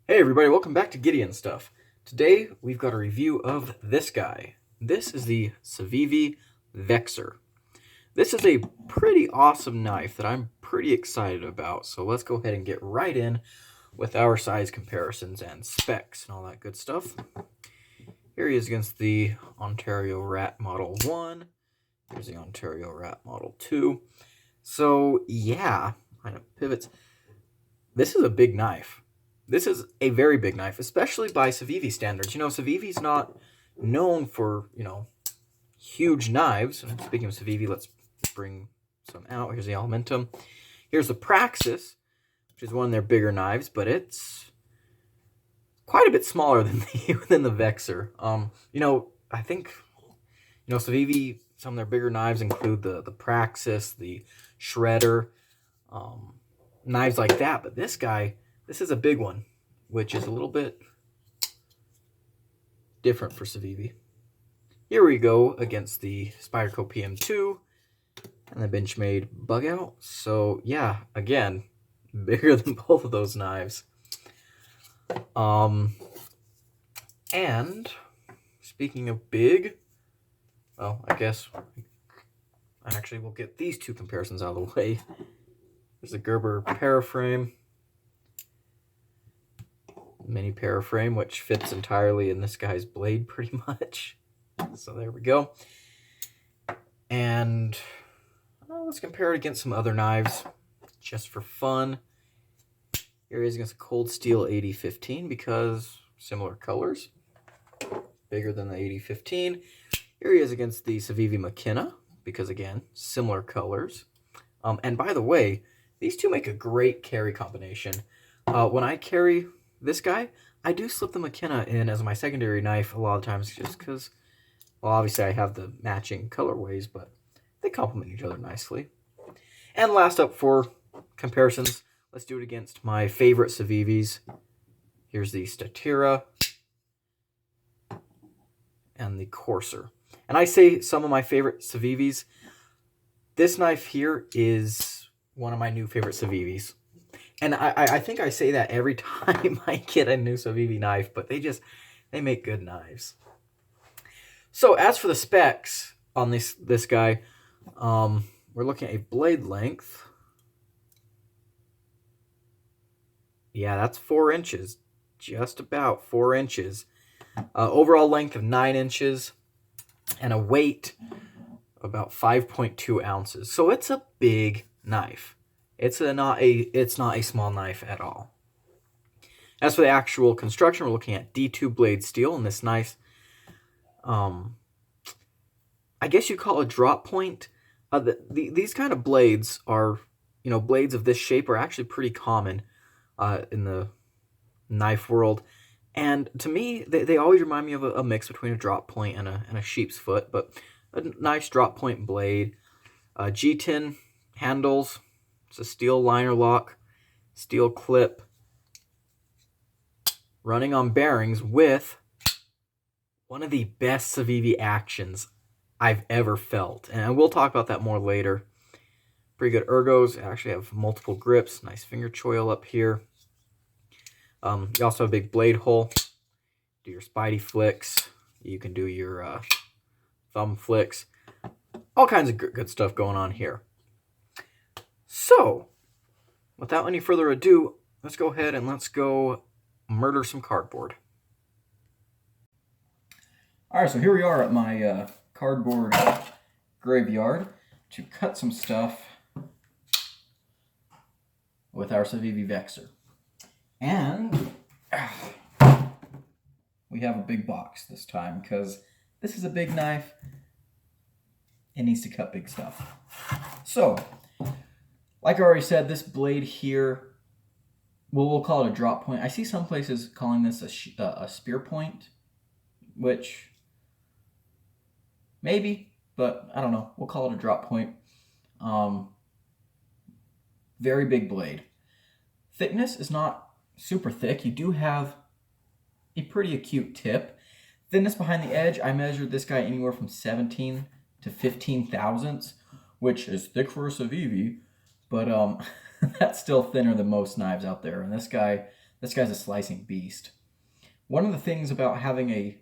Hey everybody, welcome back to Gideon Stuff. Today we've got a review of this guy. This is the Civivi Vexer. This is a pretty awesome knife that I'm pretty excited about, so let's go ahead and get right in with our size comparisons and specs and all that good stuff. Here he is against the Ontario Rat Model 1. Here's the Ontario Rat Model 2. So yeah, kind of pivots. This is a big knife. This is a very big knife, especially by Civivi standards. Civivi's not known for, huge knives. And speaking of Civivi, let's bring some out. Here's the Alimentum. Here's the Praxis, which is one of their bigger knives, but it's quite a bit smaller than the Vexer. I think, Civivi, some of their bigger knives include the Praxis, the Shredder, knives like that. But this guy, this is a big one, which is a little bit different for Civivi. Here we go against the Spyderco PM2 and the Benchmade Bug Out. So yeah, again, bigger than both of those knives. And speaking of big, well, I guess actually we'll get these two comparisons out of the way. There's the Gerber Paraframe. Mini paraframe, which fits entirely in this guy's blade pretty much. So there we go. And let's compare it against some other knives just for fun. Here he is against a Cold Steel 8015 because similar colors. Bigger than the 8015. Here he is against the Civivi McKenna because, again, similar colors. And by the way, these two make a great carry combination. When I carry this guy, I do slip the McKenna in as my secondary knife a lot of times just because, well, obviously I have the matching colorways, but they complement each other nicely. And last up for comparisons, let's do it against my favorite Civivis. Here's the Statira and the Corsair. And I say some of my favorite Civivis. This knife here is one of my new favorite Civivis. And I think I say that every time I get a new Civivi knife, but they make good knives. So as for the specs on this guy, we're looking at a blade length. Yeah, that's 4 inches. Just about 4 inches. Overall length of 9 inches. And a weight of about 5.2 ounces. So it's a big knife. It's not a small knife at all. As for the actual construction, we're looking at D2 blade steel in this nice, I guess you call it a drop point. These kind of blades are, blades of this shape are actually pretty common in the knife world. And to me, they always remind me of a mix between a drop point and a sheep's foot, but a nice drop point blade. G10 handles. It's a steel liner lock, steel clip, running on bearings with one of the best Civivi actions I've ever felt. And we'll talk about that more later. Pretty good ergos. I actually have multiple grips. Nice finger choil up here. You also have a big blade hole. Do your Spidey flicks. You can do your thumb flicks. All kinds of good stuff going on here. So, without any further ado, let's go ahead and let's go murder some cardboard. Alright, so here we are at my cardboard graveyard to cut some stuff with our Civivi Vexer. And we have a big box this time because this is a big knife. It needs to cut big stuff. So, like I already said, this blade here, we'll call it a drop point. I see some places calling this a spear point, which maybe, but I don't know. We'll call it a drop point. Very big blade. Thickness is not super thick. You do have a pretty acute tip. Thinness behind the edge, I measured this guy anywhere from 17 to 15 thousandths, which is thick for a Civivi. But that's still thinner than most knives out there. And this guy, This guy's a slicing beast. One of the things about having a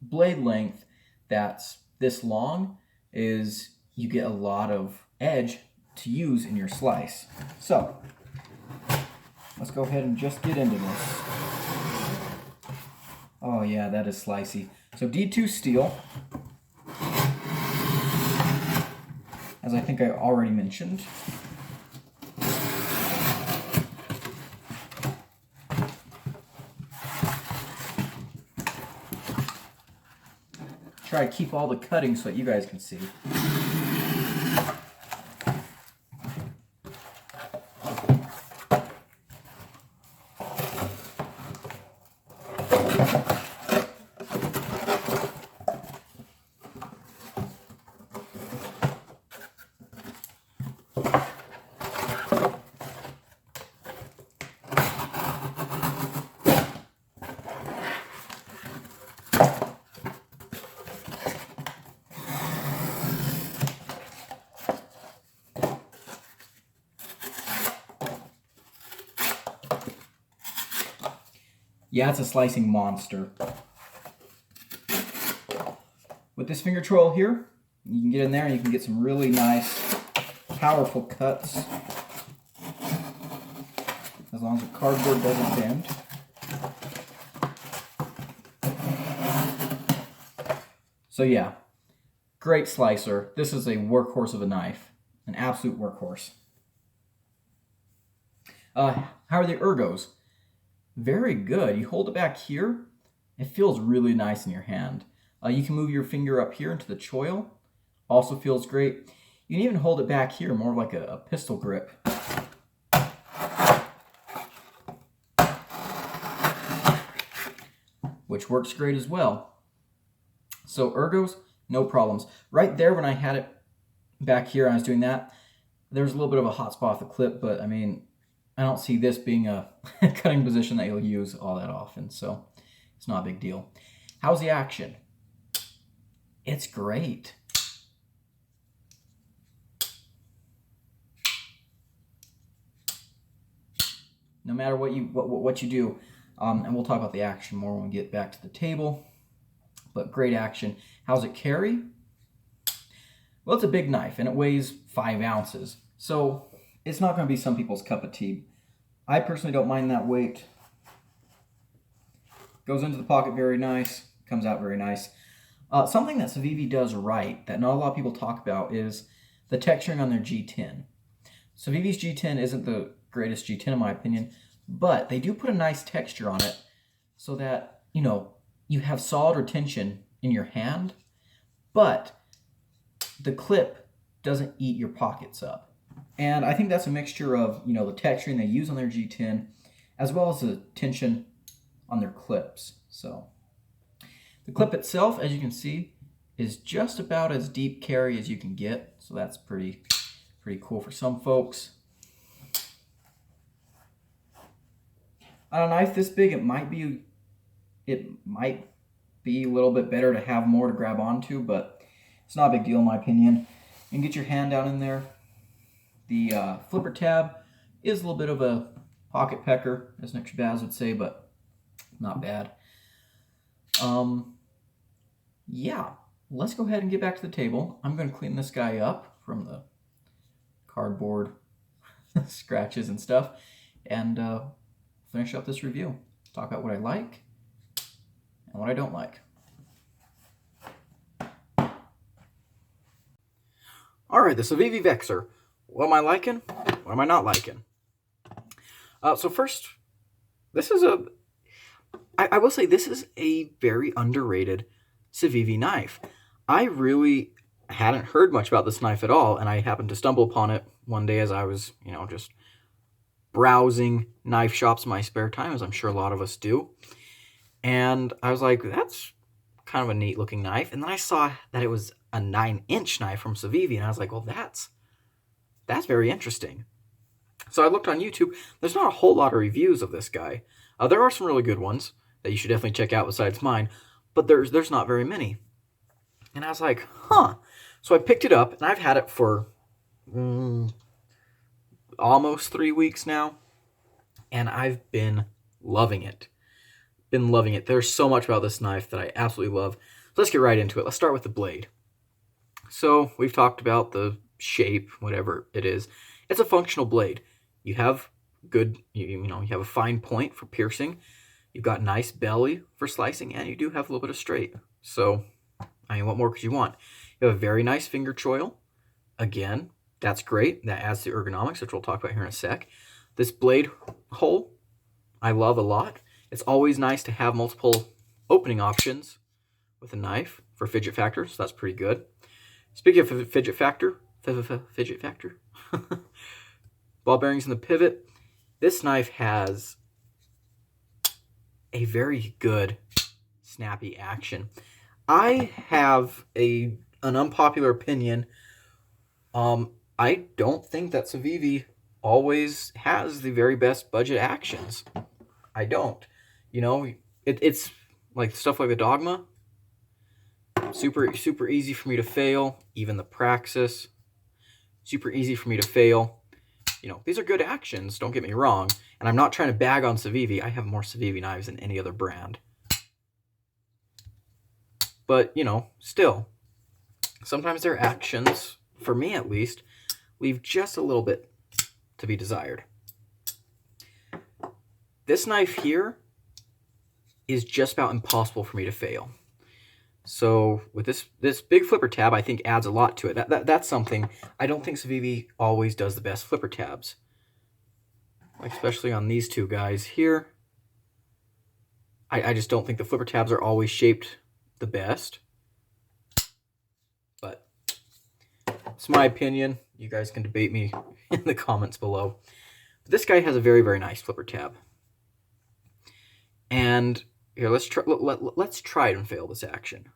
blade length that's this long is you get a lot of edge to use in your slice. So let's go ahead and just get into this. Oh yeah, that is slicey. So D2 steel, as I think I already mentioned. Try to keep all the cutting so that you guys can see. Yeah, it's a slicing monster. With this finger trowel here, you can get in there and you can get some really nice, powerful cuts. As long as the cardboard doesn't bend. So yeah, great slicer. This is a workhorse of a knife. An absolute workhorse. How are the ergos? Very good. You hold it back here. It feels really nice in your hand. You can move your finger up here into the choil. Also feels great. You can even hold it back here, more like a pistol grip. Which works great as well. So ergos, no problems. Right there when I had it back here, I was doing that, there was a little bit of a hot spot off the clip, but I mean, I don't see this being a cutting position that you'll use all that often, so it's not a big deal. How's the action? It's great. No matter what you do, and we'll talk about the action more when we get back to the table, but great action. How's it carry? Well, it's a big knife, and it weighs 5 ounces, so it's not going to be some people's cup of tea. I personally don't mind that weight. Goes into the pocket very nice, comes out very nice. Something that Civivi does right that not a lot of people talk about is the texturing on their G10. Civivi's G10 isn't the greatest G10 in my opinion, but they do put a nice texture on it so that, you know, you have solid retention in your hand, but the clip doesn't eat your pockets up. And I think that's a mixture of, you know, the texturing they use on their G10 as well as the tension on their clips. So the clip itself, as you can see, is just about as deep carry as you can get. So that's pretty cool for some folks. On a knife this big, it might be a little bit better to have more to grab onto, but it's not a big deal in my opinion. You can get your hand down in there. The flipper tab is a little bit of a pocket pecker, as Nick Shabazz would say, but not bad. Yeah, let's go ahead and get back to the table. I'm going to clean this guy up from the cardboard scratches and stuff, and finish up this review. Talk about what I like and what I don't like. All right, the Civivi Vexer. What am I liking? What am I not liking? So first, this is I will say this is a very underrated Civivi knife. I really hadn't heard much about this knife at all, and I happened to stumble upon it one day as I was, you know, just browsing knife shops in my spare time, as I'm sure a lot of us do. And I was like, that's kind of a neat looking knife. And then I saw that it was a 9-inch knife from Civivi, and I was like, well, that's very interesting. So I looked on YouTube. There's not a whole lot of reviews of this guy. There are some really good ones that you should definitely check out besides mine, but there's not very many. And I was like, huh. So I picked it up, and I've had it for almost 3 weeks now, and I've been loving it. Been loving it. There's so much about this knife that I absolutely love. So let's get right into it. Let's start with the blade. So we've talked about the shape, whatever it is. It's a functional blade. You have good, you have a fine point for piercing. You've got nice belly for slicing, and you do have a little bit of straight. So, I mean, what more could you want? You have a very nice finger choil. Again, that's great. That adds to ergonomics, which we'll talk about here in a sec. This blade hole, I love a lot. It's always nice to have multiple opening options with a knife for fidget factor, so that's pretty good. Speaking of fidget factor, ball bearings in the pivot. This knife has a very good snappy action. I have an unpopular opinion. I don't think that Civivi always has the very best budget actions. I don't. It's like stuff like the Dogma. Super easy for me to fail. Even the Praxis, super easy for me to fail. These are good actions, don't get me wrong. And I'm not trying to bag on Civivi. I have more Civivi knives than any other brand. But, still, sometimes their actions, for me at least, leave just a little bit to be desired. This knife here is just about impossible for me to fail. So with this big flipper tab, I think adds a lot to it. That's something. I don't think Civivi always does the best flipper tabs, especially on these two guys here. I just don't think the flipper tabs are always shaped the best. But it's my opinion. You guys can debate me in the comments below. But this guy has a very, very nice flipper tab. And here, let's try and fail this action.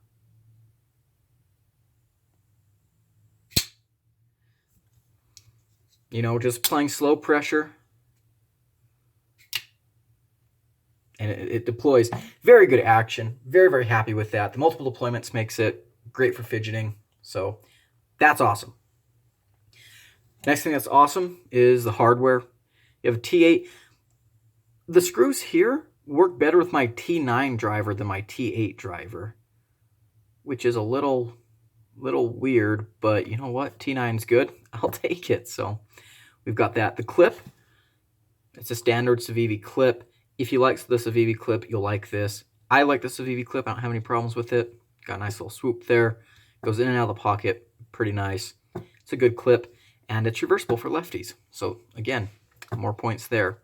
Just applying slow pressure. And it deploys. Very good action. Very, very happy with that. The multiple deployments makes it great for fidgeting. So that's awesome. Next thing that's awesome is the hardware. You have a T8. The screws here work better with my T9 driver than my T8 driver, which is a little weird, but you know what? T9's good. I'll take it. So we've got that. The clip, it's a standard Civivi clip. If you like the Civivi clip, you'll like this. I like the Civivi clip. I don't have any problems with it. Got a nice little swoop there. Goes in and out of the pocket. Pretty nice. It's a good clip, and it's reversible for lefties. So again, more points there.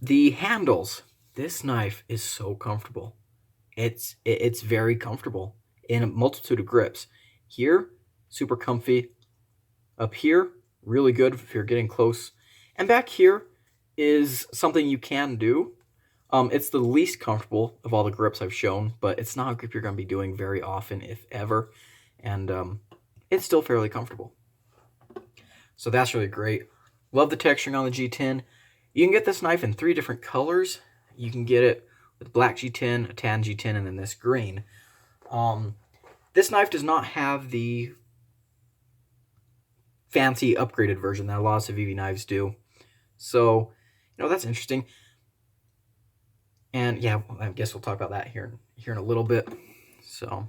The handles. This knife is so comfortable. It's very comfortable in a multitude of grips. Here, super comfy. Up here, really good if you're getting close. And back here is something you can do. It's the least comfortable of all the grips I've shown, but it's not a grip you're going to be doing very often, if ever. And it's still fairly comfortable. So that's really great. Love the texturing on the G10. You can get this knife in 3 different colors. You can get it with black G10, a tan G10, and then this green. This knife does not have the fancy upgraded version that a lot of Civivi knives do. So, that's interesting. And yeah, I guess we'll talk about that here in a little bit. So,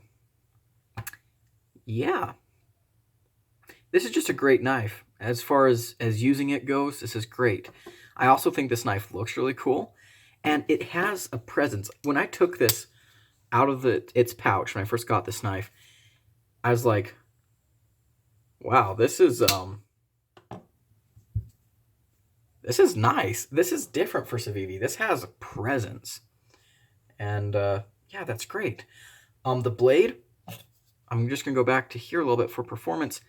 yeah. This is just a great knife. As far as using it goes, this is great. I also think this knife looks really cool, and it has a presence. When I took this out of its pouch when I first got this knife, I was like, wow, this is nice. This is different for Civivi. This has a presence, and yeah, that's great. The blade, I'm just gonna go back to here a little bit for performance.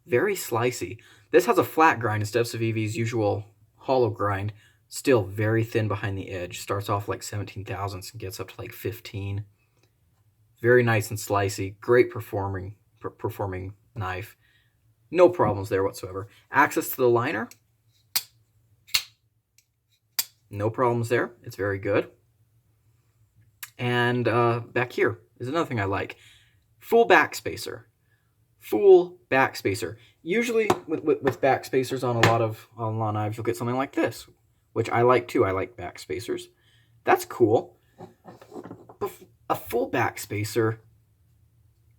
Very slicey. This has a flat grind instead of Civivi's usual hollow grind. Still very thin behind the edge. Starts off like 17 thousandths and gets up to like 15. Very nice and slicey. Great performing knife. No problems there whatsoever. Access to the liner. No problems there. It's very good. And back here is another thing I like. Full backspacer. Full backspacer. Usually with backspacers on a lot of knives, you'll get something like this which I like too. I like back spacers. That's cool. But a full back spacer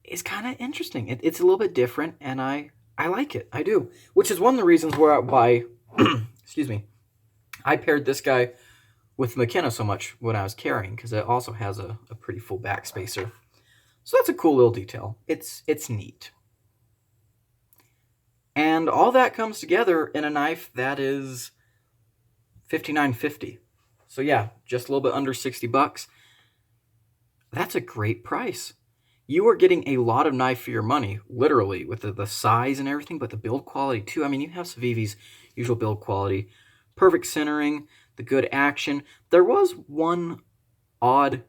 is kind of interesting. It's a little bit different, and I like it. I do. Which is one of the reasons why excuse me, I paired this guy with McKenna so much when I was carrying, because it also has a pretty full back spacer. So that's a cool little detail. It's neat. And all that comes together in a knife that is $59.50. So yeah, just a little bit under $60. That's a great price. You are getting a lot of knife for your money, literally, with the size and everything, but the build quality too. I mean, you have Civivi's usual build quality. Perfect centering, the good action. There was one odd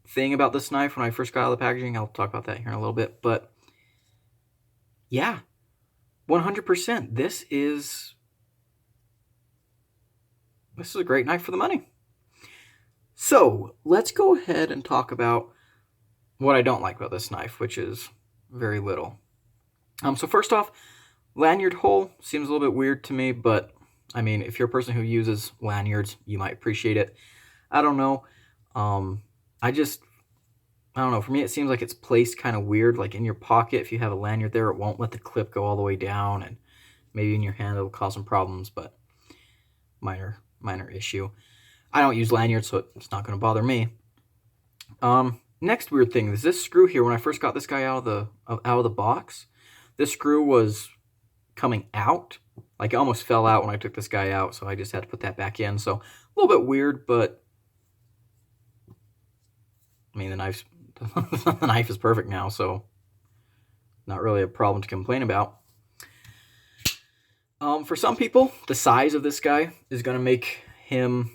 thing about this knife when I first got out of the packaging. I'll talk about that here in a little bit. But yeah, 100%. This is a great knife for the money. So let's go ahead and talk about what I don't like about this knife, which is very little. So first off, lanyard hole seems a little bit weird to me, but I mean, if you're a person who uses lanyards, you might appreciate it. I don't know. I don't know. For me, it seems like it's placed kind of weird, like in your pocket. If you have a lanyard there, it won't let the clip go all the way down, and maybe in your hand it'll cause some problems, but minor issue. I don't use lanyards, so it's not going to bother me. Next weird thing is this screw here. When I first got this guy out of the box, this screw was coming out. Like, it almost fell out when I took this guy out, so I just had to put that back in. So a little bit weird, but I mean, the knife is perfect now, so not really a problem to complain about. For some people, the size of this guy is going to make him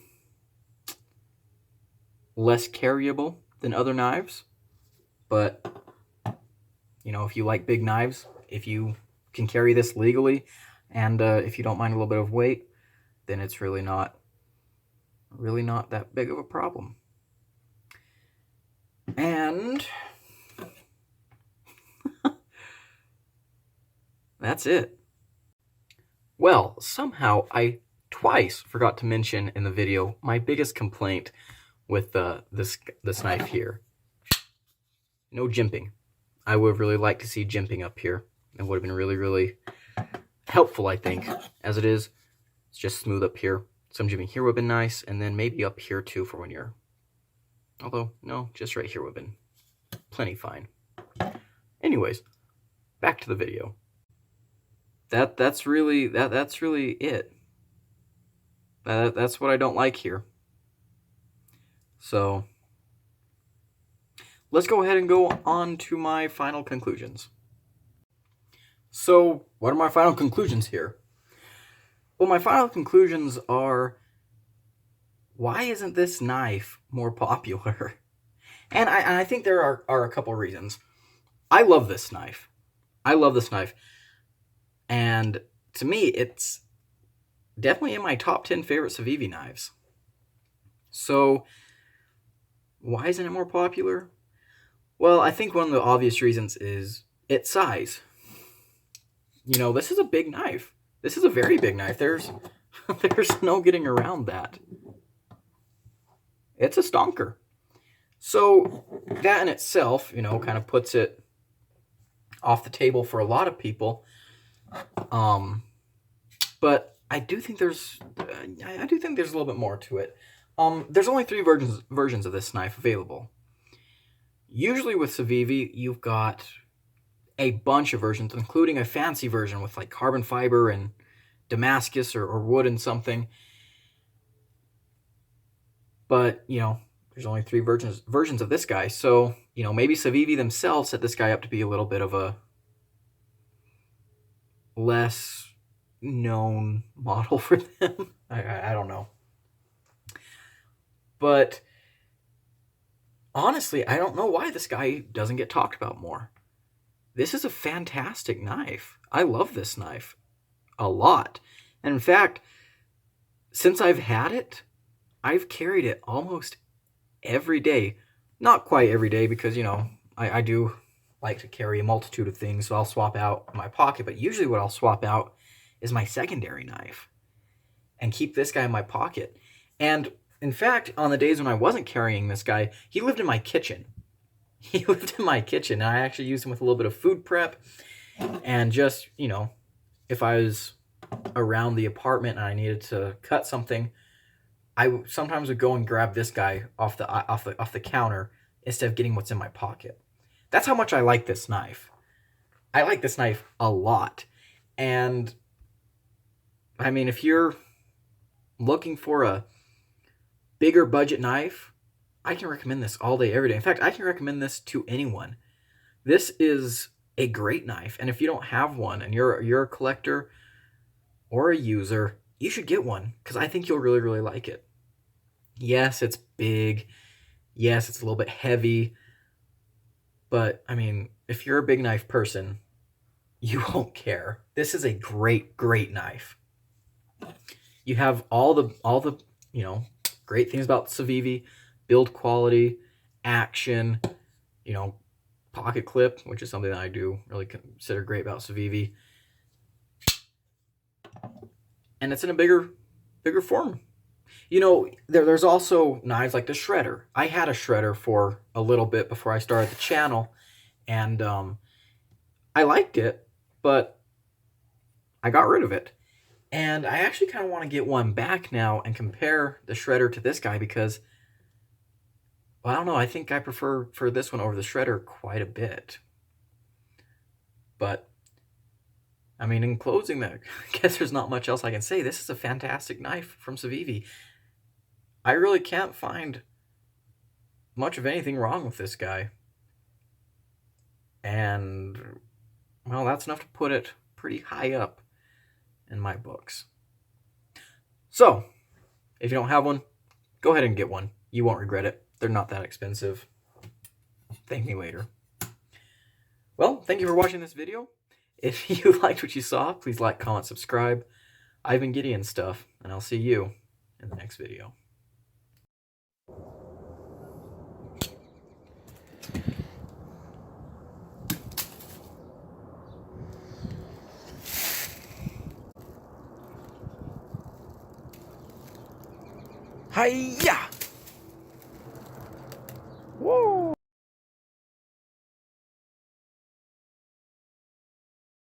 less carryable than other knives. But, you know, if you like big knives, if you can carry this legally, and if you don't mind a little bit of weight, then it's really not that big of a problem. And that's it. Well, somehow I twice forgot to mention in the video my biggest complaint with this knife here. No jimping. I would have really liked to see jimping up here. It would have been really, really helpful, I think. As it is, it's just smooth up here. Some jimping here would have been nice, and then maybe up here too for when you're... Although, no, just right here would have been plenty fine. Anyways, back to the video. That's really it. That's what I don't like here. So let's go ahead and go on to my final conclusions. So what are my final conclusions here? Well, my final conclusions are, why isn't this knife more popular? And I think there are a couple reasons. I love this knife. And to me, it's definitely in my top 10 favorite Civivi knives. So why isn't it more popular? Well, I think one of the obvious reasons is its size. You know, this is a big knife. This is a very big knife. There's no getting around that. It's a stonker. So that in itself, you know, kind of puts it off the table for a lot of people. But I do think there's a little bit more to it. There's only 3 versions of this knife available. Usually with Civivi, you've got a bunch of versions, including a fancy version with like carbon fiber and Damascus or wood and something. But, you know, there's only 3 versions of this guy. So, you know, maybe Civivi themselves set this guy up to be a little bit of a less known model for them. I don't know. But honestly, I don't know why this guy doesn't get talked about more. This is a fantastic knife. I love this knife a lot. And in fact, since I've had it, I've carried it almost every day. Not quite every day because, you know, I do like to carry a multitude of things, so I'll swap out my pocket. But usually what I'll swap out is my secondary knife. and keep this guy in my pocket. And in fact, on the days when I wasn't carrying this guy, he lived in my kitchen. He lived in my kitchen, and I actually used him with a little bit of food prep, and just, if I was around the apartment and I needed to cut something, I sometimes would go and grab this guy off the counter instead of getting what's in my pocket. That's how much I like this knife. I like this knife a lot. And I mean, if you're looking for a bigger budget knife, I can recommend this all day, every day. In fact, I can recommend this to anyone. This is a great knife, and if you don't have one and you're a collector or a user, you should get one, because I think you'll really, really like it. Yes, it's big. Yes, it's a little bit heavy. But, I mean, if you're a big knife person, you won't care. This is a great, great knife. You have all the great things about Civivi: build quality, action, pocket clip, which is something that I do really consider great about Civivi. And it's in a bigger form. There's also knives like the shredder. I had a shredder for a little bit before I started the channel, and I liked it, but I got rid of it. And I actually kind of want to get one back now and compare the shredder to this guy, because, well, I don't know, I think I prefer this one over the shredder quite a bit. But, I mean, in closing, I guess there's not much else I can say. This is a fantastic knife from Civivi. I really can't find much of anything wrong with this guy. And, well, that's enough to put it pretty high up in my books. So, if you don't have one, go ahead and get one. You won't regret it. They're not that expensive. Thank me later. Well, thank you for watching this video. If you liked what you saw, please like, comment, subscribe. I've been Gideon Stuff, and I'll see you in the next video. Hi-ya!